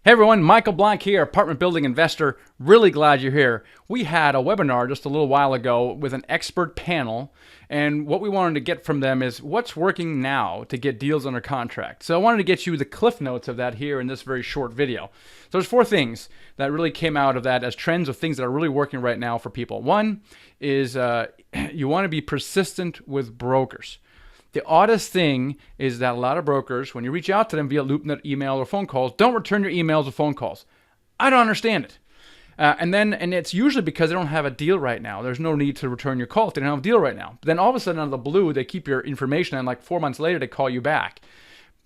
Hey everyone, Michael Blank here, apartment building investor. Really glad you're here. We had a webinar just a little while ago with an expert panel, and what we wanted to get from them is what's working now to get deals under contract. So I wanted to get you the cliff notes of that here in this very short video. So there's 4 things that really came out of that as trends of things that are really working right now for people. One is you want to be persistent with brokers. The oddest thing is that a lot of brokers, when you reach out to them via LoopNet email or phone calls, don't return your emails or phone calls. I don't understand it. And it's usually because they don't have a deal right now. There's no need to return your call if they don't have a deal right now. But then all of a sudden, out of the blue, they keep your information, and like 4 months later, they call you back.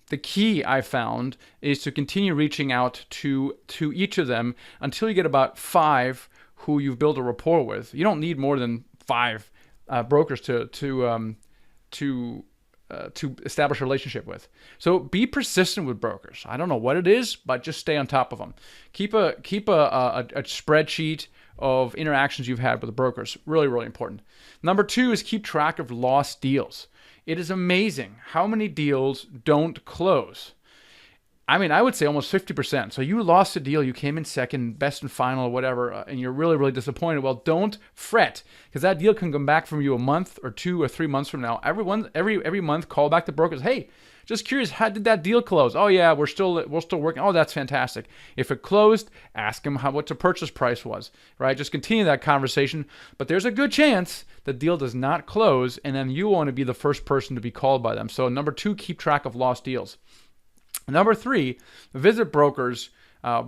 The key I found is to continue reaching out to each of them until you get about 5 who you've built a rapport with. You don't need more than 5 brokers to establish a relationship with. So be persistent with brokers. I don't know what it is, but just stay on top of them. Keep a spreadsheet of interactions you've had with the brokers. Really, really important. Number 2 is keep track of lost deals. It is amazing how many deals don't close. I mean, I would say almost 50%. So you lost a deal, you came in second, best and final or whatever, and you're really, really disappointed. Well, don't fret, because that deal can come back from you a month or 2 or 3 months from now. Every month, call back the brokers. Hey, just curious, how did that deal close? Oh yeah, we're still working. Oh, that's fantastic. If it closed, ask them what the purchase price was, right? Just continue that conversation. But there's a good chance the deal does not close, and then you want to be the first person to be called by them. So number 2, keep track of lost deals. Number 3, visit brokers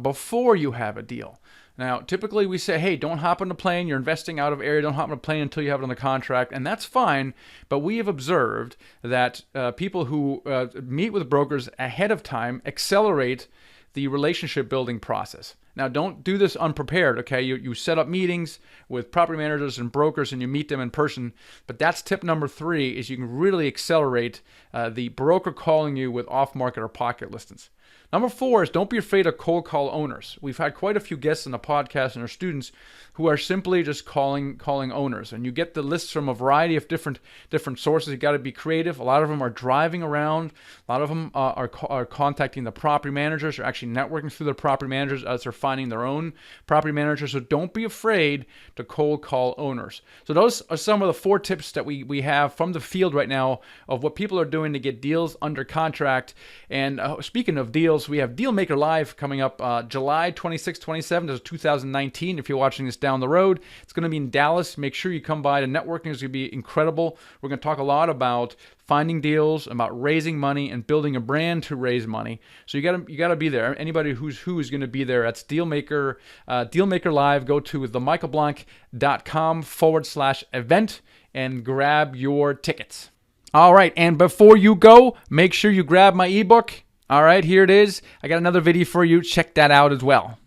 before you have a deal. Now, typically we say, hey, don't hop on a plane. You're investing out of area. Don't hop on a plane until you have it on the contract. And that's fine. But we have observed that people who meet with brokers ahead of time accelerate the relationship building process. Now, don't do this unprepared, okay? You set up meetings with property managers and brokers and you meet them in person. But that's tip number 3, is you can really accelerate the broker calling you with off-market or pocket listings. Number 4 is don't be afraid of cold call owners. We've had quite a few guests in the podcast and our students who are simply just calling owners. And you get the lists from a variety of different sources. You got to be creative. A lot of them are driving around. A lot of them are contacting the property managers or actually networking through their property managers as they're finding their own property managers. So don't be afraid to cold call owners. So those are some of the 4 tips that we have from the field right now of what people are doing to get deals under contract. And speaking of deals, we have Dealmaker Live coming up July 26, 27 to 2019. If you're watching this down the road, it's going to be in Dallas. Make sure you come by. The networking is going to be incredible. We're going to talk a lot about finding deals, about raising money, and building a brand to raise money. So you got to be there. Anybody who's going to be there, that's Dealmaker Live. Go to themichaelblank.com/event and grab your tickets. All right, and before you go, make sure you grab my ebook. All right, here it is. I got another video for you. Check that out as well.